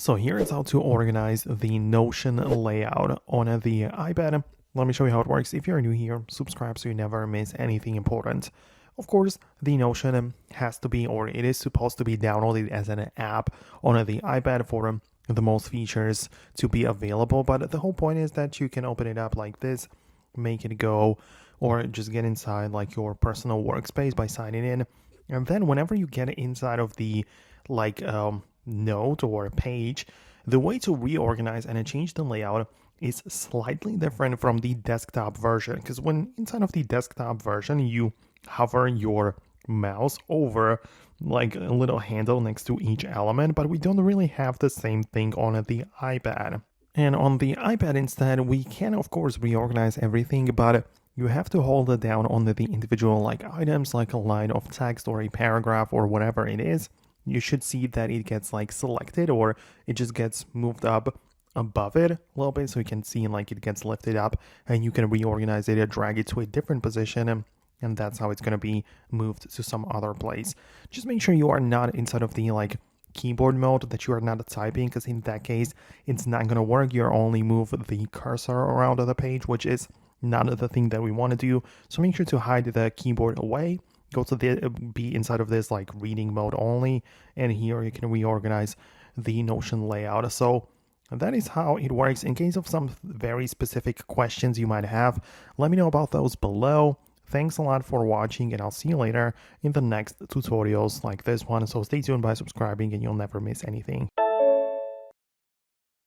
So here is how to organize the Notion layout on the iPad. Let me show you how it works. If you're new here, subscribe so you never miss anything important. Of course, the Notion has to be, or it is supposed to be downloaded as an app on the iPad for the most features to be available. But the whole point is that you can open it up like this, make it go, or just get inside like your personal workspace by signing in. And then whenever you get inside of the note or page, the way to reorganize and change the layout is slightly different from the desktop version. Because when inside of the desktop version, you hover your mouse over like a little handle next to each element, but we don't really have the same thing on the iPad. And on the iPad instead, we can of course reorganize everything, but you have to hold it down on the individual like items, like a line of text or a paragraph or whatever it is. You should see that it gets like selected, or it just gets moved up above it a little bit, so you can see like it gets lifted up and you can reorganize it or drag it to a different position, and that's how it's going to be moved to some other place. Just make sure you are not inside of the like keyboard mode, that you are not typing, because in that case it's not going to work. You're only move the cursor around the page, which is not the thing that we want to do. So make sure to hide the keyboard away, go to the be inside of this like reading mode only, and here you can reorganize the Notion layout. So that is how it works. In case of some very specific questions you might have, let me know about those below. Thanks a lot for watching, and I'll see you later in the next tutorials like this one. So stay tuned by subscribing and you'll never miss anything.